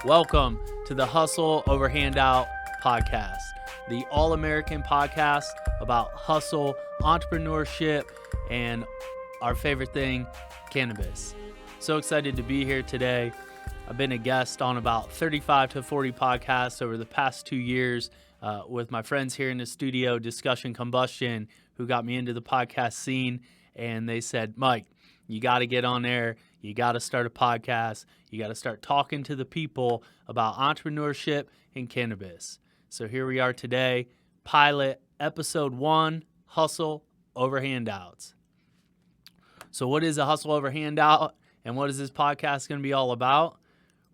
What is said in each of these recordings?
Welcome to the Hustle Over Handout podcast, the all-American podcast about hustle, entrepreneurship, and our favorite thing, cannabis. So excited to be here today. I've been a guest on about 35 to 40 podcasts over the past 2 years with my friends here in the studio, Combustion, who got me into the podcast scene. And they said, Mike, you got to get on there. You got to start a podcast. You got to start talking to the people about entrepreneurship and cannabis. So here we are today, pilot episode 1, Hustle Over Handouts. So what is a Hustle Over Handout and what is this podcast going to be all about?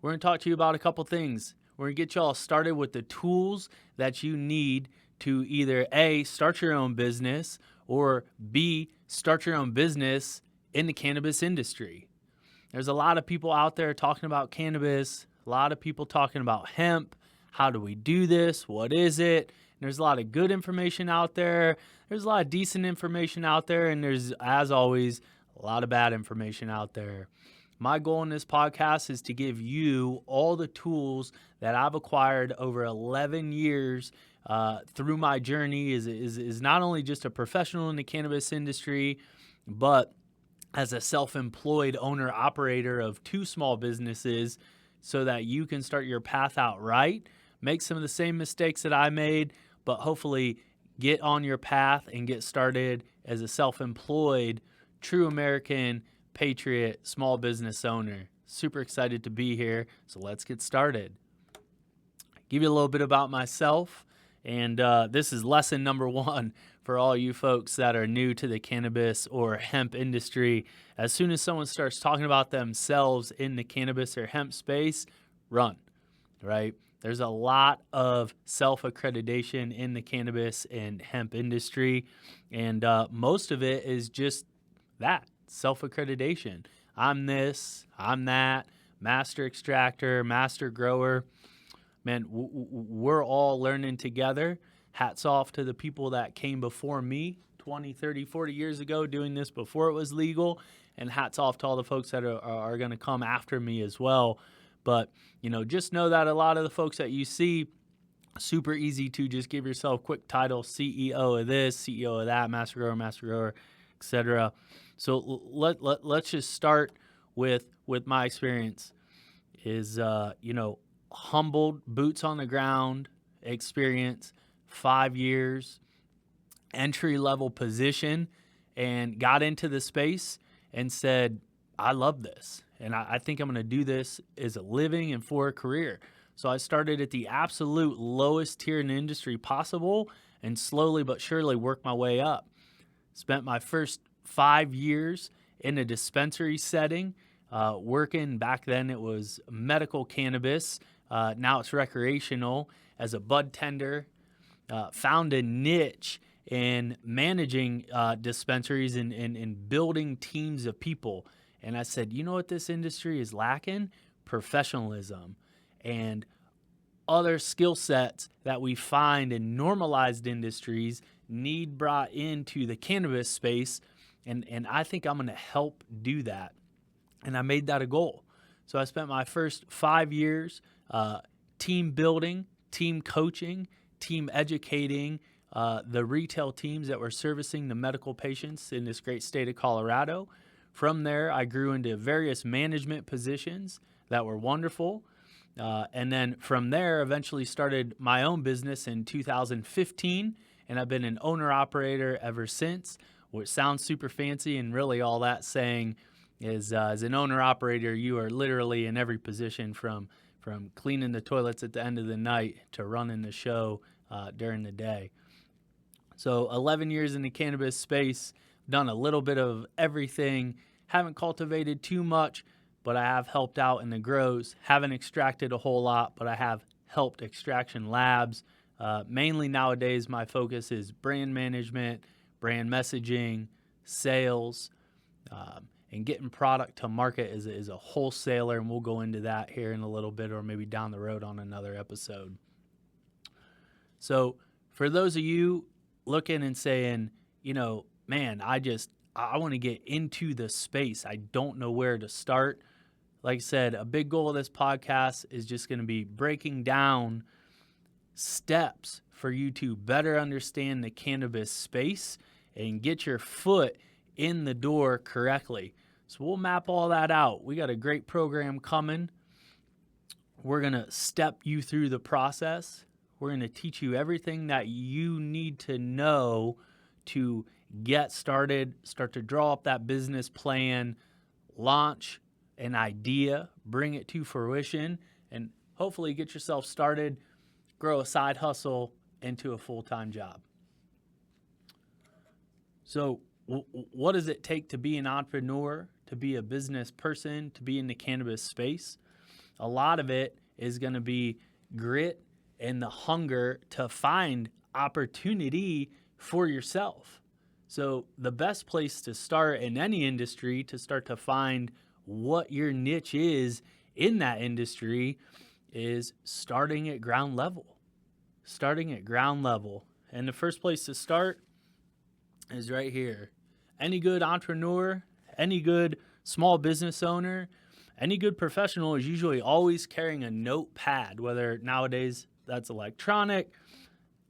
We're going to talk to you about a couple things. We're going to get you all started with the tools that you need to either A, start your own business, or B, start your own business in the cannabis industry. There's a lot of people out there talking about cannabis, a lot of people talking about hemp. How do we do this? What is it? And there's a lot of good information out there. There's a lot of decent information out there. And there's, as always, a lot of bad information out there. My goal in this podcast is to give you all the tools that I've acquired over 11 years through my journey is not only just a professional in the cannabis industry, but as a self-employed owner-operator of 2 small businesses so that you can start your path out right, make some of the same mistakes that I made, but hopefully get on your path and get started as a self-employed, true American, patriot, small business owner. Super excited to be here, so let's get started. Give you a little bit about myself, and this is lesson number 1 for all you folks that are new to the cannabis or hemp industry. As soon as someone starts talking about themselves in the cannabis or hemp space, run, right? There's a lot of self-accreditation in the cannabis and hemp industry, and most of it is just that, self-accreditation. I'm this, I'm that, master extractor, master grower. Man, we're all learning together. Hats off to the people that came before me 20, 30, 40 years ago doing this before it was legal. And hats off to all the folks that are going to come after me as well. But, just know that a lot of the folks that you see, super easy to just give yourself quick title, CEO of this, CEO of that, master grower, etc. So let's just start with my experience is, humbled, boots on the ground experience, 5 years, entry-level position, and got into the space and said, I love this, and I think I'm going to do this as a living and for a career. So I started at the absolute lowest tier in the industry possible and slowly but surely worked my way up. Spent my first 5 years in a dispensary setting, working. Back then it was medical cannabis. Now it's recreational as a bud tender. Found a niche in managing dispensaries and building teams of people. And I said, you know what this industry is lacking? Professionalism and other skill sets that we find in normalized industries need brought into the cannabis space. And I think I'm going to help do that. And I made that a goal. So I spent my first 5 years team building, team coaching, team educating the retail teams that were servicing the medical patients in this great state of Colorado. From there, I grew into various management positions that were wonderful. And then from there, eventually started my own business in 2015. And I've been an owner-operator ever since, which sounds super fancy. And really all that's saying is as an owner-operator, you are literally in every position from cleaning the toilets at the end of the night to running the show during the day. So 11 years in the cannabis space, done a little bit of everything, haven't cultivated too much, but I have helped out in the grows, haven't extracted a whole lot, but I have helped extraction labs. Mainly nowadays, my focus is brand management, brand messaging, sales, and getting product to market as a wholesaler, and we'll go into that here in a little bit or maybe down the road on another episode. So for those of you looking and saying, man, I want to get into the space. I don't know where to start. like I said, a big goal of this podcast is just going to be breaking down steps for you to better understand the cannabis space and get your foot in the door correctly. So we'll map all that out. We got a great program coming. We're going to step you through the process. We're going to teach you everything that you need to know to get started, start to draw up that business plan, launch an idea, bring it to fruition, and hopefully get yourself started, grow a side hustle into a full-time job. So what does it take to be an entrepreneur, to be a business person, to be in the cannabis space? A lot of it is going to be grit and the hunger to find opportunity for yourself. So the best place to start in any industry, to start to find what your niche is in that industry, is starting at ground level. Starting at ground level. And the first place to start is right here. Any good entrepreneur, any good small business owner, any good professional is usually always carrying a notepad, whether nowadays that's electronic.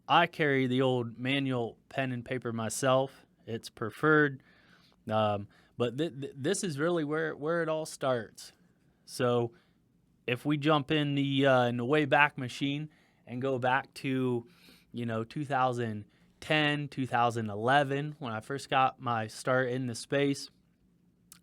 I carry the old manual pen and paper myself. It's preferred. But this is really where it all starts. So if we jump in the Wayback Machine and go back to, 2010, 2011, when I first got my start in the space,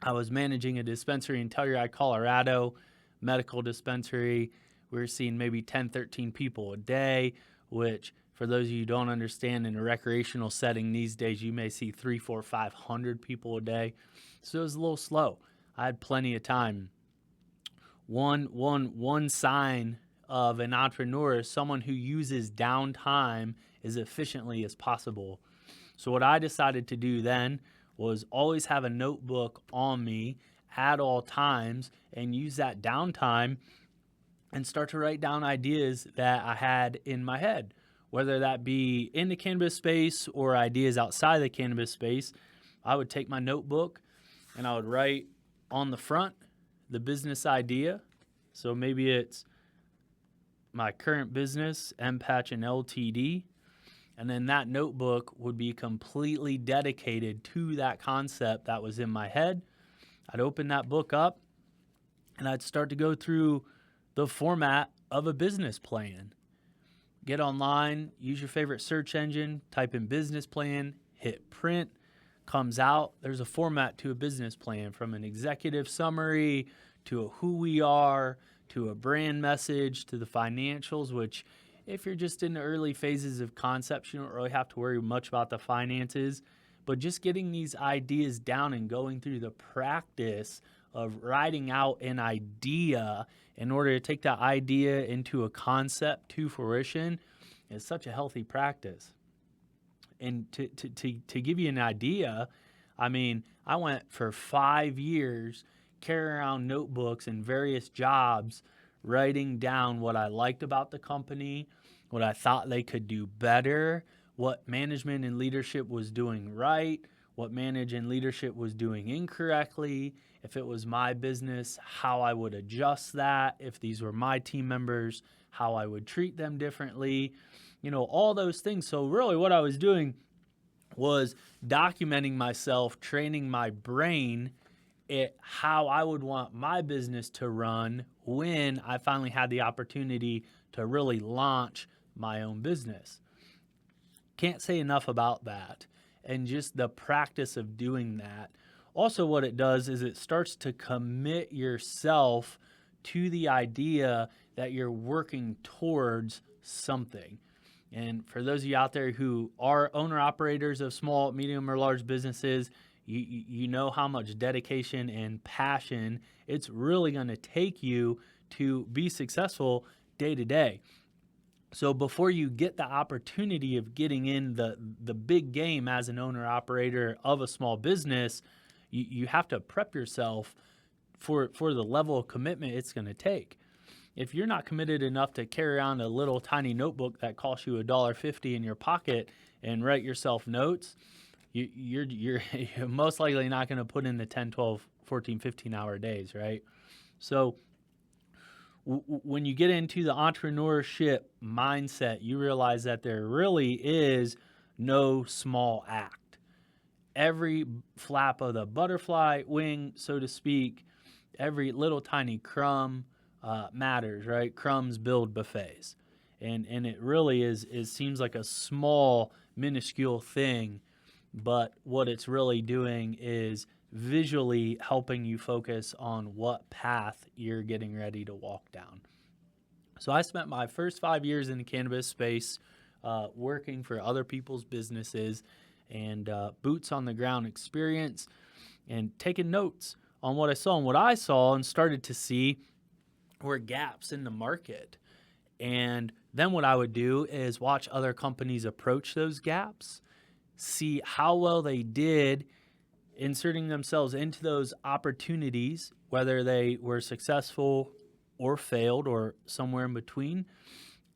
I was managing a dispensary in Telluride, Colorado, medical dispensary. We were seeing maybe 10, 13 people a day, which for those of you who don't understand, in a recreational setting these days, you may see 300, 400, 500 people a day. So it was a little slow. I had plenty of time. One sign of an entrepreneur is someone who uses downtime as efficiently as possible. So what I decided to do then was always have a notebook on me at all times and use that downtime and start to write down ideas that I had in my head, whether that be in the cannabis space or ideas outside the cannabis space. I would take my notebook and I would write on the front the business idea. So maybe it's my current business, Pachan Ltd. And then that notebook would be completely dedicated to that concept that was in my head. I'd open that book up and I'd start to go through the format of a business plan. Get online, use your favorite search engine, type in business plan, hit print, comes out. There's a format to a business plan, from an executive summary to a who we are, to a brand message, to the financials, which if you're just in the early phases of concept, you don't really have to worry much about the finances. But just getting these ideas down and going through the practice of writing out an idea in order to take that idea into a concept to fruition is such a healthy practice. And to give you an idea, I mean, I went for 5 years carrying around notebooks in various jobs, writing down what I liked about the company, what I thought they could do better, what management and leadership was doing right, what management and leadership was doing incorrectly. If it was my business, how I would adjust that. If these were my team members, how I would treat them differently. All those things. So really what I was doing was documenting myself, training my brain at how I would want my business to run when I finally had the opportunity to really launch my own business. Can't say enough about that. And just the practice of doing that. Also, what it does is it starts to commit yourself to the idea that you're working towards something. And for those of you out there who are owner-operators of small, medium, or large businesses, you know how much dedication and passion it's really going to take you to be successful day to day. So before you get the opportunity of getting in the big game as an owner-operator of a small business, you have to prep yourself for the level of commitment it's going to take. If you're not committed enough to carry around a little tiny notebook that costs you $1.50 in your pocket and write yourself notes, you're most likely not going to put in the 10, 12, 14, 15-hour days, right? So when you get into the entrepreneurship mindset, you realize that there really is no small act. Every flap of the butterfly wing, so to speak, every little tiny crumb matters, right? Crumbs build buffets, and it really is. It seems like a small, minuscule thing, but what it's really doing is visually helping you focus on what path you're getting ready to walk down. So I spent my first 5 years in the cannabis space working for other people's businesses and boots on the ground experience and taking notes on what I saw. And what I saw and started to see were gaps in the market. And then what I would do is watch other companies approach those gaps, see how well they did inserting themselves into those opportunities, whether they were successful or failed or somewhere in between.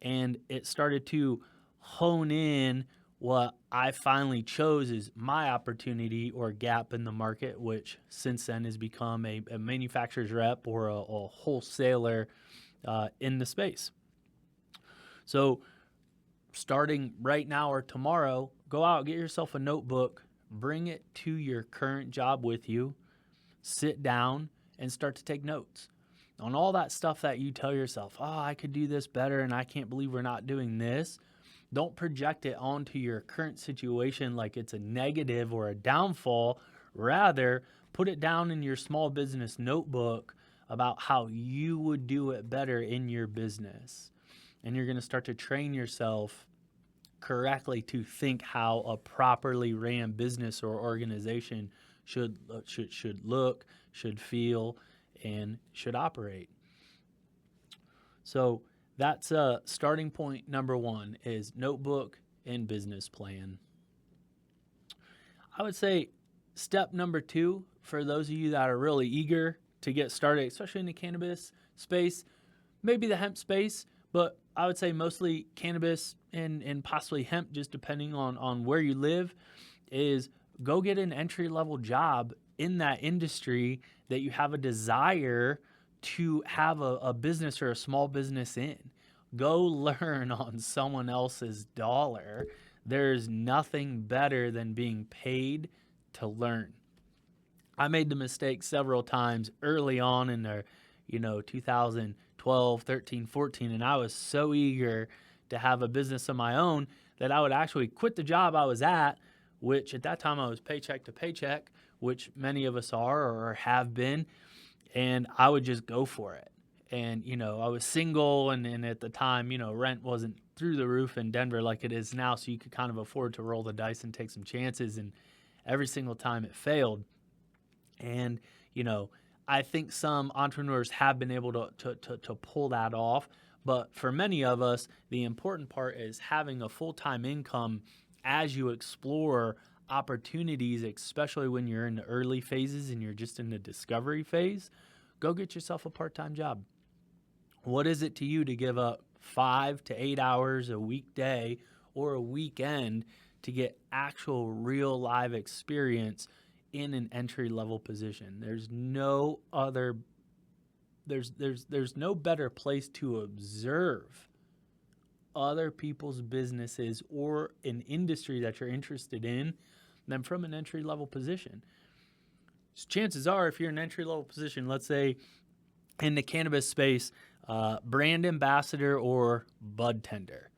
And it started to hone in what I finally chose as my opportunity or gap in the market, which since then has become a manufacturer's rep or a wholesaler in the space. So starting right now or tomorrow, go out, get yourself a notebook, bring it to your current job with you, sit down and start to take notes on all that stuff that you tell yourself, oh, I could do this better and I can't believe we're not doing this. Don't project it onto your current situation like it's a negative or a downfall. Rather, put it down in your small business notebook about how you would do it better in your business. And you're going to start to train yourself correctly to think how a properly ran business or organization should look, should feel, and should operate. So that's starting point number one is notebook and business plan. I would say step number two, for those of you that are really eager to get started, especially in the cannabis space, maybe the hemp space, but I would say mostly cannabis and possibly hemp, just depending on where you live, is go get an entry-level job in that industry that you have a desire to have a business or a small business in. Go learn on someone else's dollar. There's nothing better than being paid to learn. I made the mistake several times early on in the 2012, 13, 14, and I was so eager to have a business of my own that I would actually quit the job I was at, which at that time I was paycheck to paycheck, which many of us are or have been, and I would just go for it. And, I was single, and at the time, rent wasn't through the roof in Denver like it is now, so you could kind of afford to roll the dice and take some chances, and every single time it failed. And, I think some entrepreneurs have been able to pull that off. But for many of us, the important part is having a full-time income as you explore opportunities, especially when you're in the early phases and you're just in the discovery phase. Go get yourself a part-time job. What is it to you to give up 5 to 8 hours a weekday or a weekend to get actual real live experience in an entry-level position? There's no other there's no better place to observe other people's businesses or an industry that you're interested in than from an entry-level position. So chances are, if you're in an entry-level position, let's say in the cannabis space, brand ambassador or bud tender,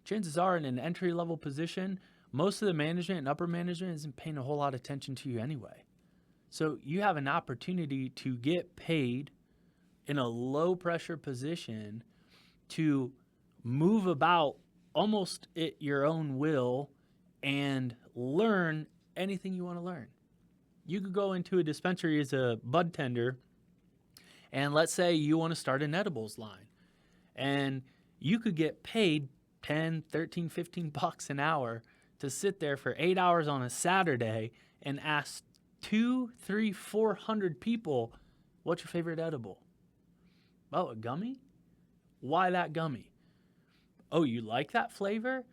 chances are in an entry-level position, most of the management and upper management isn't paying a whole lot of attention to you anyway. So you have an opportunity to get paid in a low-pressure position to move about almost at your own will and learn anything you want to learn. You could go into a dispensary as a bud tender, and let's say you want to start an edibles line, and you could get paid 10, 13, 15 bucks an hour to sit there for 8 hours on a Saturday and ask 2, 3, 400 people, what's your favorite edible? Oh, a gummy? Why that gummy? Oh, you like that flavor?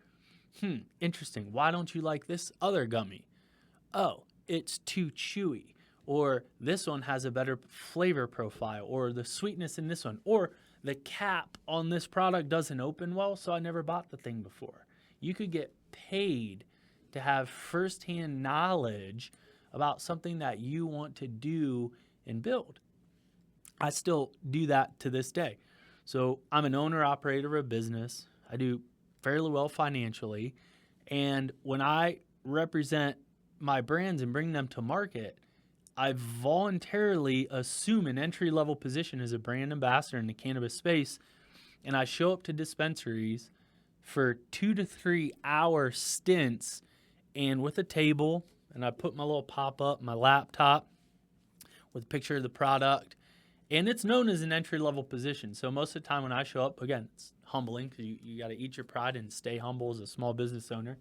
Interesting. Why don't you like this other gummy? Oh, it's too chewy. or this one has a better flavor profile, or the sweetness in this one, or the cap on this product doesn't open well, so I never bought the thing before. You could get paid to have firsthand knowledge about something that you want to do and build. I still do that to this day. So I'm an owner operator of a business. I do fairly well financially. And when I represent my brands and bring them to market, I voluntarily assume an entry level position as a brand ambassador in the cannabis space. And I show up to dispensaries for 2 to 3 hour stints and with a table. And I put my little pop up, my laptop with a picture of the product. And it's known as an entry level position. So most of the time when I show up, again, it's humbling because you got to eat your pride and stay humble as a small business owner.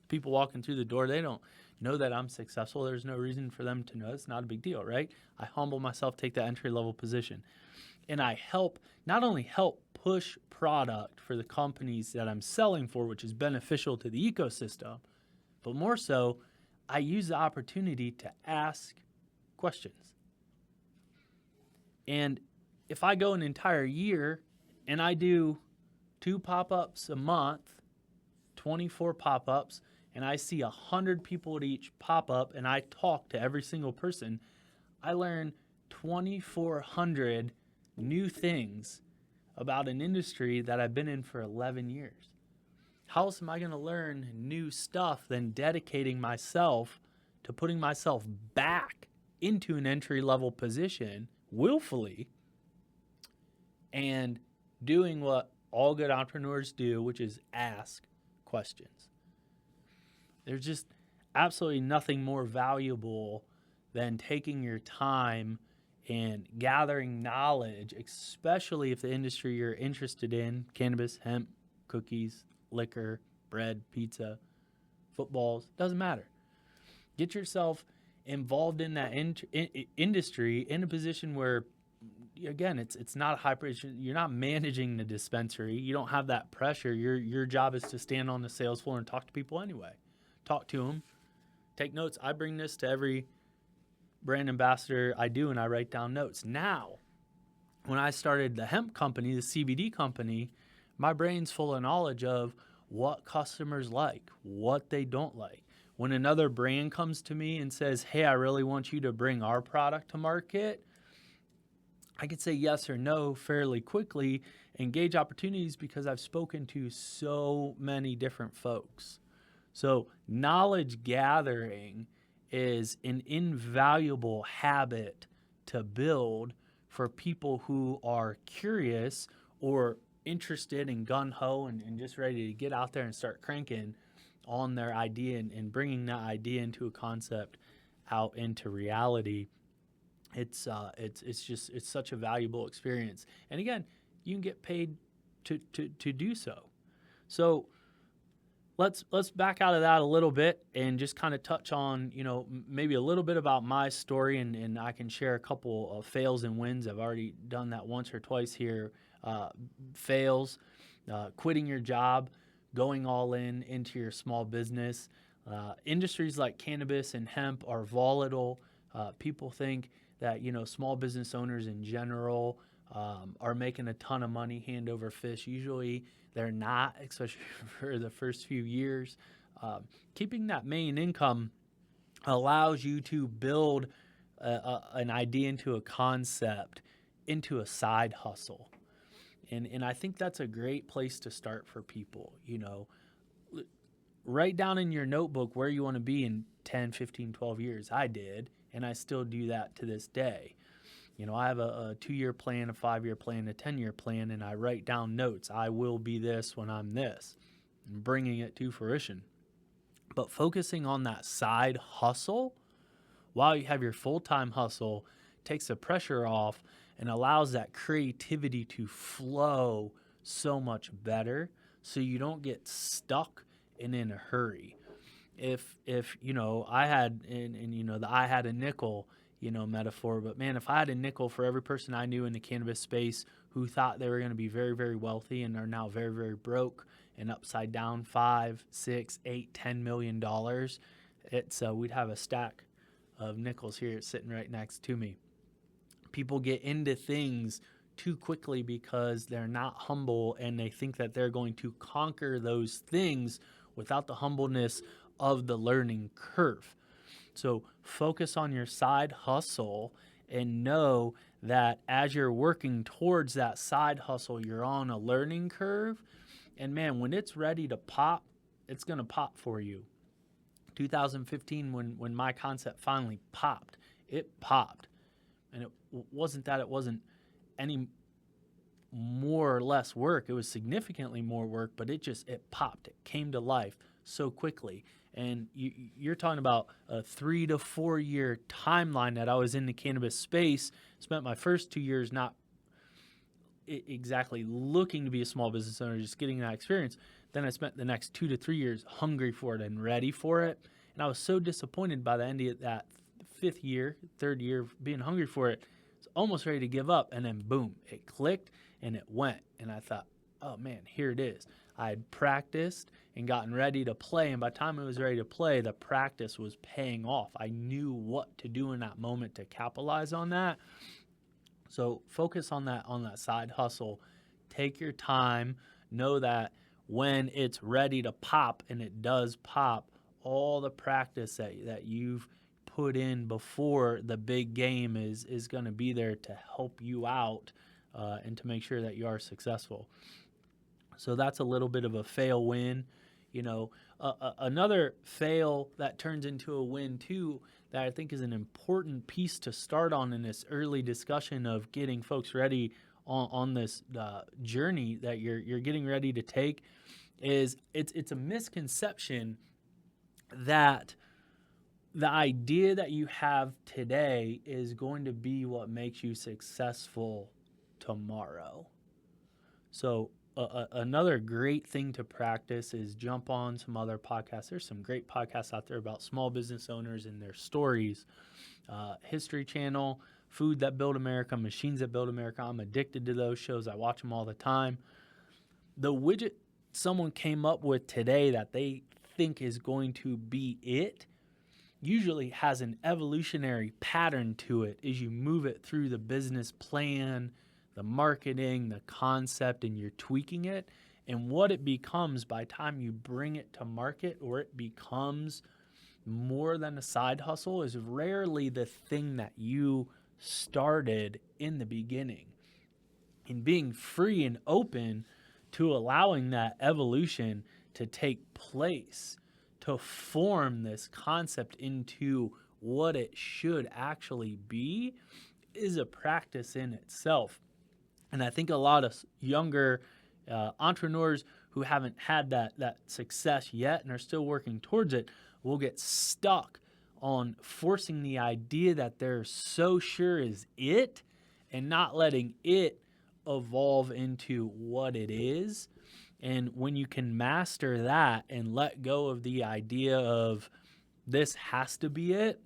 People walking through the door, they don't know that I'm successful. There's no reason for them to know. It's not a big deal, right? I humble myself, take that entry level position. And I not only help push product for the companies that I'm selling for, which is beneficial to the ecosystem, but more so, I use the opportunity to ask questions. And if I go an entire year and I do 2 pop-ups a month, 24 pop-ups, and I see 100 people at each pop-up and I talk to every single person, I learn 2,400 new things about an industry that I've been in for 11 years. How else am I going to learn new stuff than dedicating myself to putting myself back into an entry-level position willfully and doing what all good entrepreneurs do, which is ask questions. There's just absolutely nothing more valuable than taking your time and gathering knowledge, especially if the industry you're interested in, cannabis, hemp, cookies, liquor, bread, pizza, footballs, doesn't matter. Get yourself involved in that industry in a position where, again, it's not a high pressure. You're not managing the dispensary. You don't have that pressure. Your job is to stand on the sales floor and talk to people anyway. Talk to them, take notes. I bring this to every brand ambassador I do, and I write down notes. Now, when I started the hemp company, the CBD company, my brain's full of knowledge of what customers like, what they don't like. When another brand comes to me and says, hey, I really want you to bring our product to market, I could say yes or no fairly quickly and gauge opportunities because I've spoken to so many different folks. So knowledge gathering is an invaluable habit to build for people who are curious or interested and gun-ho and just ready to get out there and start cranking on their idea and bringing that idea into a concept out into reality. It's such a valuable experience. And again, you can get paid to do so. So let's back out of that a little bit and just kind of touch on, maybe a little bit about my story, and I can share a couple of fails and wins. I've already done that once or twice here. Fails, quitting your job, going all into your small business. Industries like cannabis and hemp are volatile. People think that, small business owners in general are making a ton of money hand over fist. Usually they're not, especially for the first few years. Keeping that main income allows you to build an idea into a concept, into a side hustle. And I think that's a great place to start for people. Write down in your notebook where you want to be in 10, 15, 12 years. I did, and I still do that to this day. I have a 2-year plan, a 5-year plan, a 10-year plan, and I write down notes. I will be this when I'm this, and bringing it to fruition. But focusing on that side hustle while you have your full-time hustle takes the pressure off and allows that creativity to flow so much better so you don't get stuck and in a hurry. If I had, the I had a nickel, metaphor, but man, if I had a nickel for every person I knew in the cannabis space who thought they were going to be very, very wealthy and are now very, very broke and upside down $5, $6, $8, $10 million, we'd have a stack of nickels here sitting right next to me. People get into things too quickly because they're not humble and they think that they're going to conquer those things without the humbleness of the learning curve. So focus on your side hustle and know that as you're working towards that side hustle, you're on a learning curve. And man, when it's ready to pop, it's going to pop for you. 2015, when my concept finally popped, it popped. And it wasn't that it wasn't any more or less work. It was significantly more work, but it popped. It came to life so quickly. And you're talking about a 3 to 4 year timeline that I was in the cannabis space. Spent my first 2 years not exactly looking to be a small business owner, just getting that experience. Then I spent the next 2 to 3 years hungry for it and ready for it. And I was so disappointed by the end of that third year of being hungry for it. I was almost ready to give up. And then boom, it clicked and it went. And I thought, oh man, here it is. I had practiced and gotten ready to play. And by the time I was ready to play, the practice was paying off. I knew what to do in that moment to capitalize on that. So focus on that side hustle. Take your time. Know that when it's ready to pop, and it does pop, all the practice that you've put in before the big game is going to be there to help you out and to make sure that you are successful. So that's a little bit of a fail win. Another fail that turns into a win too, that I think is an important piece to start on in this early discussion of getting folks ready on this journey that you're getting ready to take, is it's a misconception that the idea that you have today is going to be what makes you successful tomorrow. So another great thing to practice is jump on some other podcasts. There's some great podcasts out there about small business owners and their stories. History Channel, Food That Built America, Machines That Built America. I'm addicted to those shows. I watch them all the time. The widget someone came up with today that they think is going to be it usually has an evolutionary pattern to it as you move it through the business plan, the marketing, the concept, and you're tweaking it. And what it becomes by the time you bring it to market, or it becomes more than a side hustle, is rarely the thing that you started in the beginning. And being free and open to allowing that evolution to take place, to form this concept into what it should actually be, is a practice in itself. And I think a lot of younger entrepreneurs who haven't had that success yet and are still working towards it will get stuck on forcing the idea that they're so sure is it and not letting it evolve into what it is. And when you can master that and let go of the idea of this has to be it,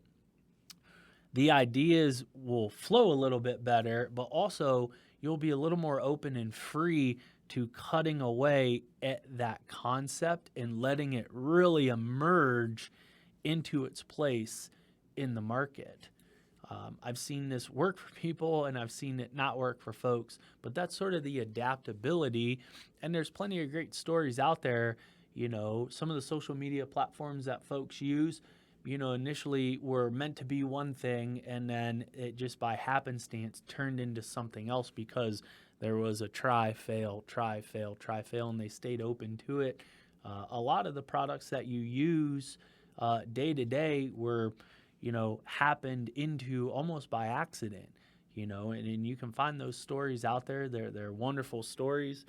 the ideas will flow a little bit better, but also you'll be a little more open and free to cutting away at that concept and letting it really emerge into its place in the market. I've seen this work for people and I've seen it not work for folks, but that's sort of the adaptability. And there's plenty of great stories out there. Some of the social media platforms that folks use, initially were meant to be one thing, and then it just by happenstance turned into something else because there was a try, fail, and they stayed open to it. A lot of the products that you use day to day were, happened into almost by accident, and you can find those stories out there. They're wonderful stories.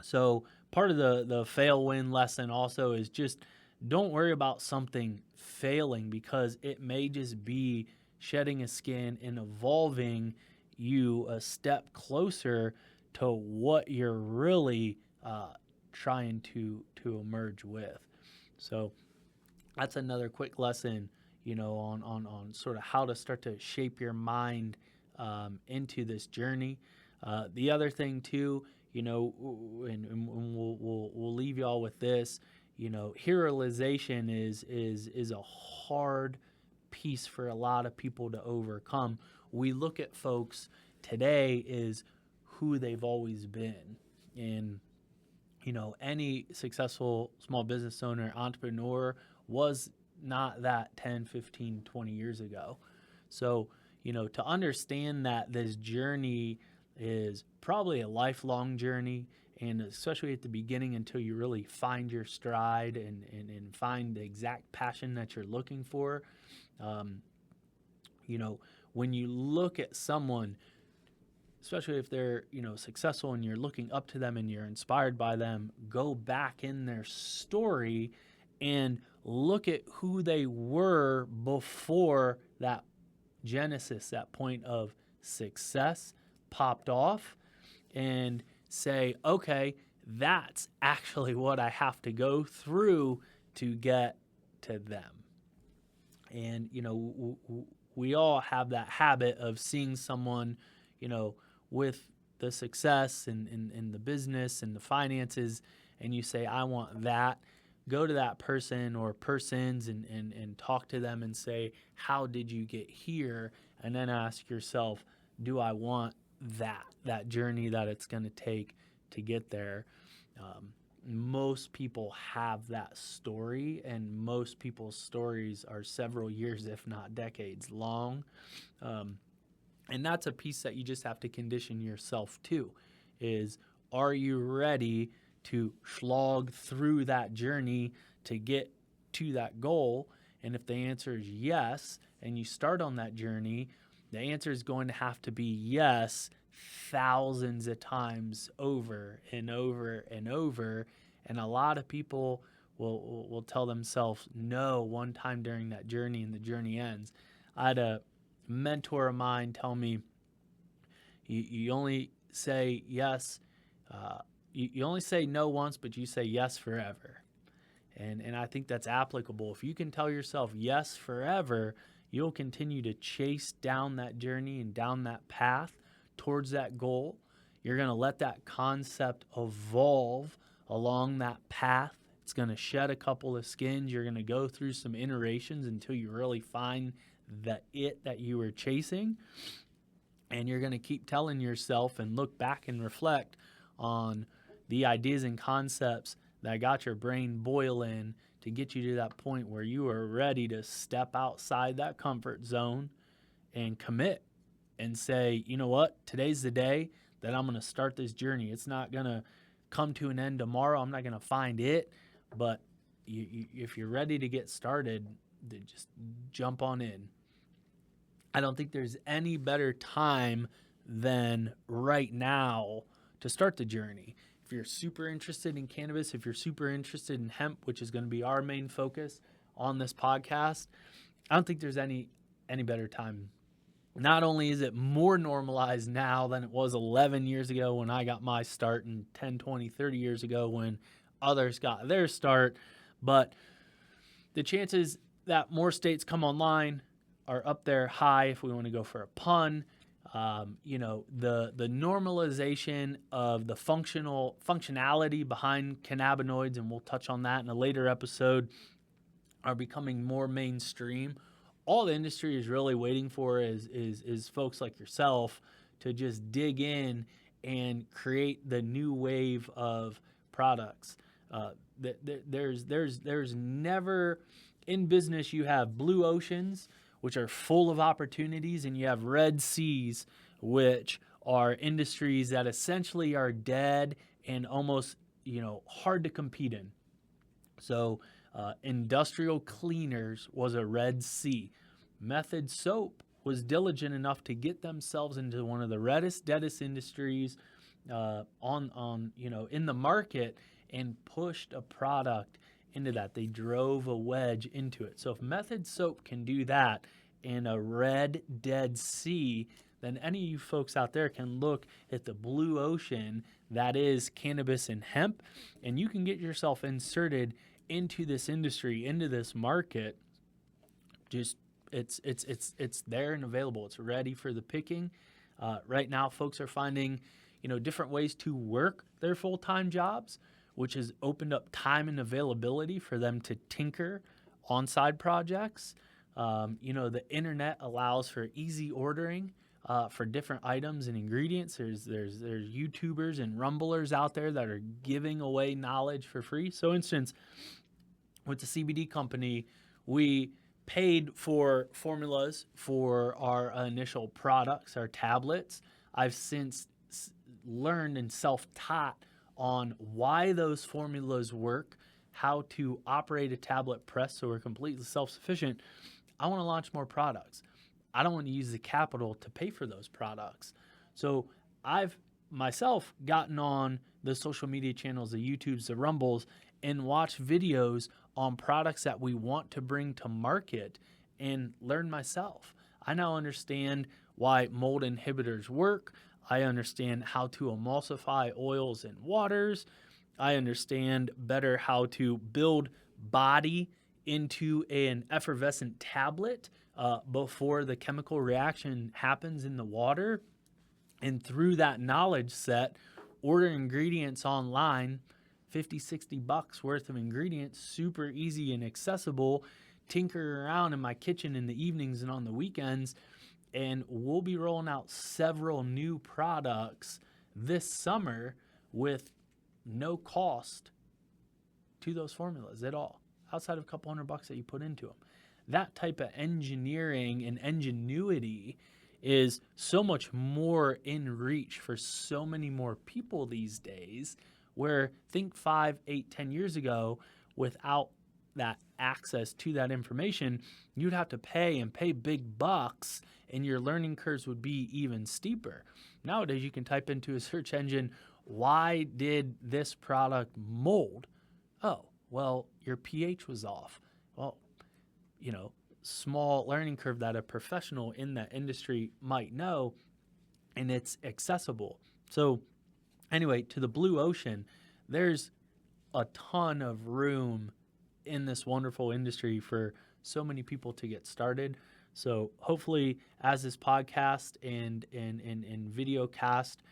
So part of the fail win lesson also is just don't worry about something failing, because it may just be shedding a skin and evolving you a step closer to what you're really trying to emerge with. So that's another quick lesson, on sort of how to start to shape your mind into this journey. The other thing too, and we'll leave y'all with this. Heroization is a hard piece for a lot of people to overcome. We look at folks today as who they've always been. And, any successful small business owner, entrepreneur was not that 10, 15, 20 years ago. So, to understand that this journey is probably a lifelong journey, and especially at the beginning until you really find your stride and find the exact passion that you're looking for. When you look at someone, especially if they're, successful and you're looking up to them and you're inspired by them, go back in their story and look at who they were before that genesis, that point of success popped off, and say, okay, that's actually what I have to go through to get to them. And, we all have that habit of seeing someone, with the success and the business and the finances, and you say, I want that. Go to that person or persons and talk to them and say, how did you get here? And then ask yourself, do I want that journey that it's going to take to get there? Most people have that story, and most people's stories are several years, if not decades long. And that's a piece that you just have to condition yourself to, is, are you ready to slog through that journey to get to that goal? And if the answer is yes, and you start on that journey, the answer is going to have to be yes thousands of times over and over and over. And a lot of people will tell themselves no one time during that journey, and the journey ends. I had a mentor of mine tell me, you only say yes, you only say no once, but you say yes forever. And I think that's applicable. If you can tell yourself yes forever, you'll continue to chase down that journey and down that path towards that goal. You're going to let that concept evolve along that path. It's going to shed a couple of skins. You're going to go through some iterations until you really find that you were chasing. And you're going to keep telling yourself and look back and reflect on the ideas and concepts that got your brain boiling to get you to that point where you are ready to step outside that comfort zone and commit and say, you know what, today's the day that I'm going to start this journey. It's not going to come to an end tomorrow. I'm not going to find it. But if you're ready to get started, just jump on in. I don't think there's any better time than right now to start the journey. If you're super interested in cannabis, if you're super interested in hemp, which is going to be our main focus on this podcast, I don't think there's any better time. Not only is it more normalized now than it was 11 years ago when I got my start, and 10, 20, 30 years ago when others got their start, but the chances that more states come online are up there high, if we want to go for a pun. The normalization of the functionality behind cannabinoids, and we'll touch on that in a later episode, are becoming more mainstream. All the industry is really waiting for is folks like yourself to just dig in and create the new wave of products. There's never in business, you have blue oceans, which are full of opportunities, and you have red seas, which are industries that essentially are dead and almost, hard to compete in. So industrial cleaners was a red sea. Method soap was diligent enough to get themselves into one of the reddest, deadest industries in the market, and pushed a product into that. They drove a wedge into it. So if Method soap can do that in a red, dead sea, then any of you folks out there can look at the blue ocean that is cannabis and hemp, and you can get yourself inserted into this industry, into this market. Just it's there and available. It's ready for the picking. Right now, folks are finding, different ways to work their full-time jobs, which has opened up time and availability for them to tinker on side projects. The internet allows for easy ordering for different items and ingredients. There's YouTubers and rumblers out there that are giving away knowledge for free. So, instance, with the CBD company, we paid for formulas for our initial products, our tablets. I've since learned and self-taught on why those formulas work, how to operate a tablet press so we're completely self-sufficient. I want to launch more products. I don't want to use the capital to pay for those products. So I've myself gotten on the social media channels, the YouTubes, the Rumbles, and watched videos on products that we want to bring to market and learn myself. I now understand why mold inhibitors work. I understand how to emulsify oils and waters. I understand better how to build body into an effervescent tablet before the chemical reaction happens in the water. And through that knowledge set, order ingredients online, $50-$60 worth of ingredients, super easy and accessible, tinker around in my kitchen in the evenings and on the weekends. And we'll be rolling out several new products this summer with no cost to those formulas at all, outside of a couple $100 that you put into them. That type of engineering and ingenuity is so much more in reach for so many more people these days, where think 5, 8, 10 years ago, without that access to that information, you'd have to pay big bucks, and your learning curves would be even steeper. Nowadays, you can type into a search engine, why did this product mold? Oh, well, your pH was off. Well, small learning curve that a professional in that industry might know, and it's accessible. So anyway, to the blue ocean, there's a ton of room in this wonderful industry for so many people to get started. So hopefully, as this podcast and video cast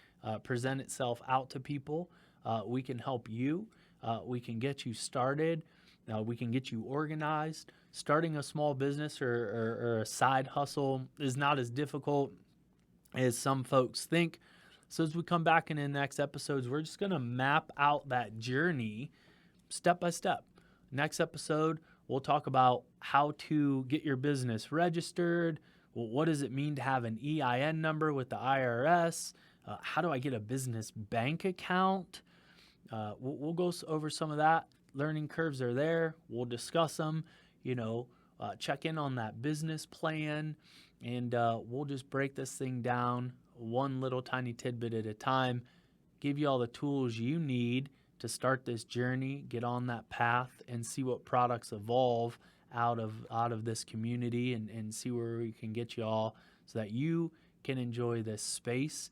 present itself out to people, we can help you. We can get you started. We can get you organized. Starting a small business or a side hustle is not as difficult as some folks think. So as we come back in the next episodes, we're just going to map out that journey step by step. Next episode, we'll talk about how to get your business registered. Well, what does it mean to have an EIN number with the IRS? How do I get a business bank account? We'll go over some of that. Learning curves are there. We'll discuss them, check in on that business plan, and we'll just break this thing down one little tiny tidbit at a time, give you all the tools you need to start this journey, get on that path, and see what products evolve out of this community, and see where we can get you all so that you can enjoy this space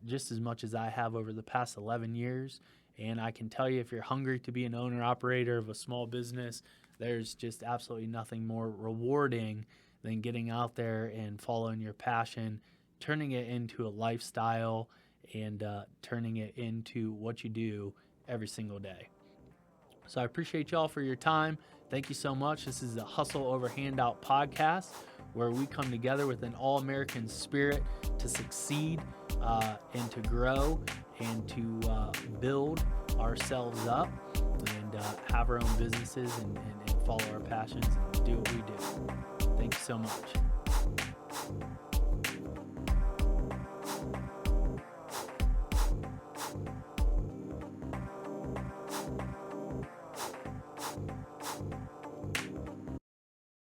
just as much as I have over the past 11 years. And I can tell you, if you're hungry to be an owner-operator of a small business, there's just absolutely nothing more rewarding than getting out there and following your passion, turning it into a lifestyle, and turning it into what you do every single day. So I appreciate y'all for your time. Thank you so much. This is the Hustle Over Handout podcast, where we come together with an all-American spirit to succeed and to grow and to build ourselves up and have our own businesses and follow our passions and do what we do. Thank you so much.